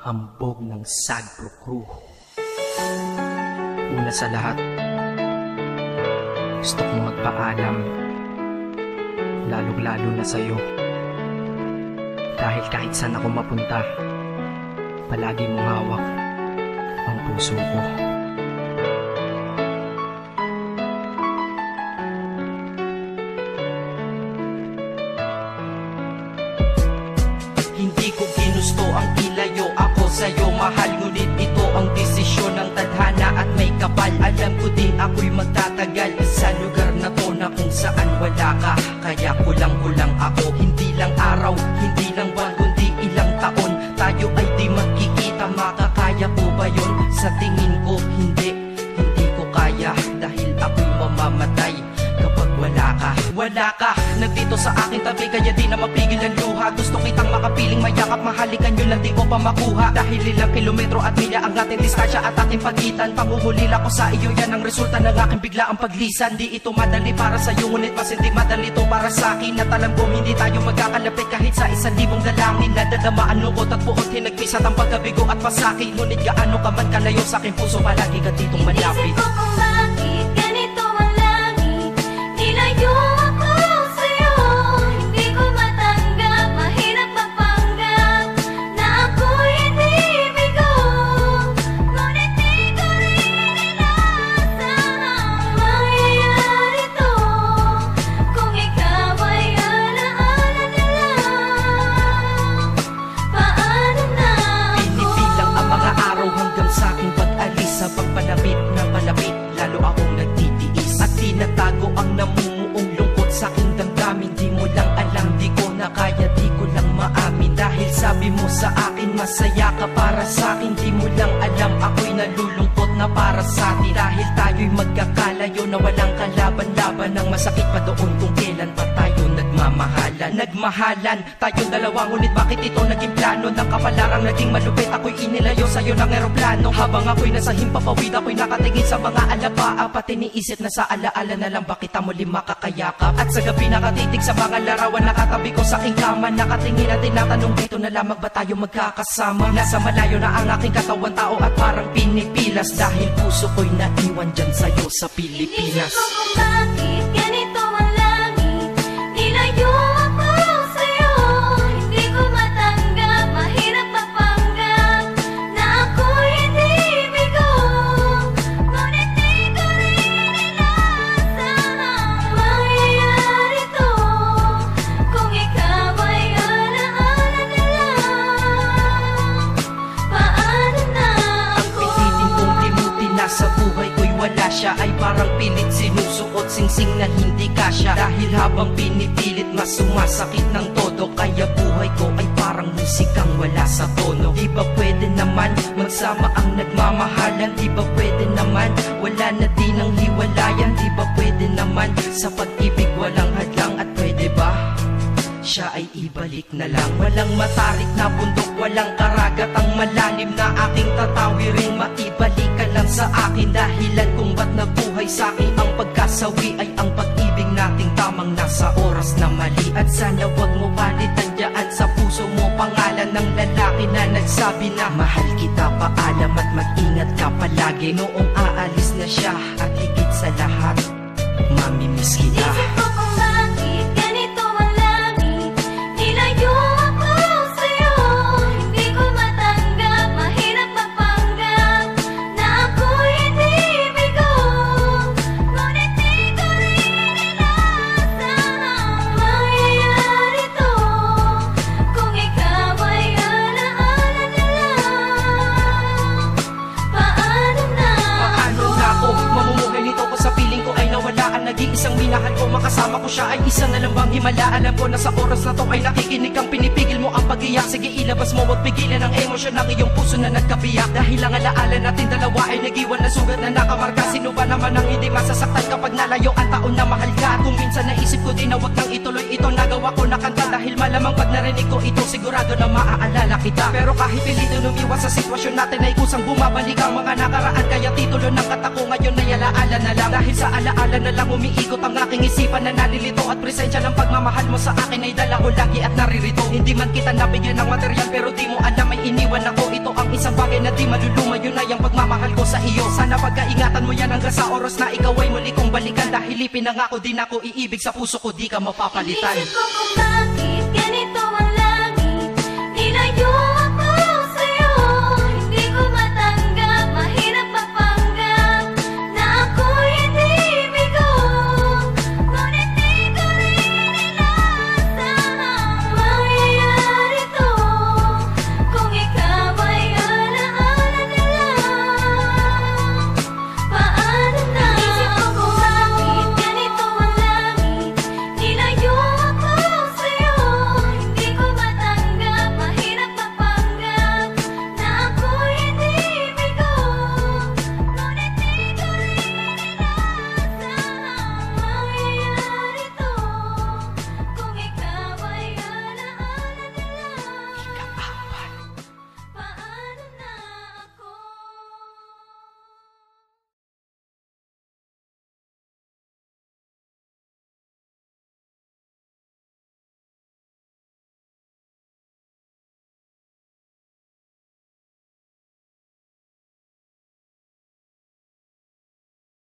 hambog ng Sagpro Crew. Una sa lahat, gusto kong magpaalam, lalong-lalo na sa'yo. Dahil kahit saan ako mapunta, palagi mong hawak ang puso ko. Hindi ko ginusto ang ilayo ako sa'yo, mahal. Ngunit ito ang desisyon ng tadhana at may kapal. Alam ko di ako'y magtatagal sa lugar na to na kung saan wala ka. Kaya kulang-kulang ako, hindi lang araw, hindi lang buwan, kundi ilang taon. Tayo ay di magkikita, makakaya ko ba yun? Sa tingin ko hindi ko kaya. Dahil ako'y mamamatay kapag wala ka. Wala ka, nandito sa akin tabi, kaya di na mapigil ang luha. Gusto kitang makapiling, mayakap, mahalikan, yun lang di ko pa makuha. Dahil ilang kilometro at milya ang ating distansya at ating pagitan. Panguhulila ko sa iyo, yan ang resulta ng aking biglaang paglisan. Di ito madali para sa'yo, ngunit mas hindi madali to para sa'kin. At alam ko hindi tayo magkakalapit kahit sa 1,000 dalangin. Nadadamaan lungkot at puot, hinagpisat ang pagkabigo at pasakit. Ngunit gaano ka man kalayo sa aking puso, palagi ka ditong malapit. Isip ko kung bakit ganito ang langit, nilayo ako sa'yo. Hindi ko matanggap, mahirap magpanggap na ako'y hindi bigo. Ngunit di ko rin inasahang mangyayari to. Kung ikaw ay alaala na lang, paano na ako? Pinipilang ang mga araw hanggang sa aking pag-alis. Sa pagpalapit na malapit, lalo akong nagtitiis. At tinatago ang namumuong lungkot sa aking damdamin. Di mo lang alam, di ko na kaya, di ko lang maamin. Dahil sabi mo sa akin, masaya ka para sa akin. Di mo lang alam, ako'y nalulungkot na para sa atin. Dahil tayo'y magkakalayo na walang kalaban-laban. Ang masakit pa doon kung kailan pa tayo nagmamahalan. Nagmahalan, tayong dalawa, ngunit bakit ito naging plano? Ng kapalarang naging malupit, ako'y inilayo sa'yo ng eroplano. Habang ako'y nasa himpapawid, ako'y nakatingin sa mga alapaa. Pati niisip na sa alaala na lang, bakit muli makakayakap? At sa gabi nakatitig sa mga larawan, nakatabi ko sa aking kama. Nakatingin at tinatanong, dito na lamang ba tayo magkakasama? Nasa malayo na ang aking katawan, tao at parang pinipilas. Dahil puso ko'y naiwan dyan sa'yo sa Pilipinas. Isip ko kung bakit ganito ang langit, nilayo ako sa'yo. Hindi ko matanggap, mahirap magpanggap na ako'y hindi bigo. Ngunit di ko rin inasahang mangyayari to. Kung ikaw ay alaala na lang, paano na ako? Pilitin kong limutin na sa buhay ko'y wala siya. Ay parang pilit sinusuot, singsing na hindi kasya. Dahil habang pinipilit, mas sumasakit ng todo. Kaya buhay ko ay parang musikang wala sa tono. Di ba pwede naman magsama ang nagmamahalan? Di ba pwede naman wala na din ang hiwalayan? Di ba pwede naman sa pag-ibig walang hadlang? At pwede ba siya ay ibalik na lang? Walang matarik na bundok, walang karagat ang malalim na aking tatawiring. Maibalik ka lang sa akin, dahilan kung ba't nabuhay sa akin ang pagkasawi ay ang pag-ibig nating tamang nasa oras na mali. At sana wag mo palitan dyan sa puso mo pangalan ng lalaki na nagsabi na mahal kita, paalam at mag-ingat ka palagi. Noong aalis na siya at higit sa lahat, mamimiss kita. Isip ko kung bakit ganito ang langit, nilayo ako sa'yo. Hindi ko matanggap, mahirap magpanggap na ako'y hindi bigo. Ngunit di ko rin inasahang mangyayari to. Kung ikaw ay alaala na lang, paano na Paano na ako mamumuhay nito ko sa piling ko ay nawalaan? Nag-iisang minahal ko, makasama ko siya ay isa na lang bang himala? Alam ko na sa oras na to ay nakikinig kang pinipigil mo ang pag-iyak. Sige ilabas mo, wag pigilan ang emosyon ng iyong puso na nagkabiyak. Dahil ang alaala natin dalawa ay nag-iwan na sugat na nakamarka. Sino ba naman ang hindi masasaktan kapag nalayo ang taon na mahal ka? Kung minsan naisip ko din na wag nang ituloy ito, nagawa ko na kanta. Dahil malamang pag narinig ko ito, sigurado na maaalala kita. Pero kahit pilito lumiwas sa sitwasyon natin ay kusang bumabalik ang mga nakaraan. Kaya titulo ng kata ko ngayon ay alaala na lang. Dahil sa alaala na lang umiikot ang aking isipan na nalilito. At presensya ng pagmamahal mo sa akin ay dala ko lagi at naririto. Hindi man kita nabigyan ng material, pero di mo alam ay iniwan ako. Ito Isang bagay na di maluluma, yun ay ang pagmamahal ko sa iyo. Sana pagkaingatan mo yan hanggang sa oras na ikaw ay muli kong balikan. Dahil ipinangako din ako, iibig sa puso ko di ka mapapalitan. Inisip ko kung bakit ganito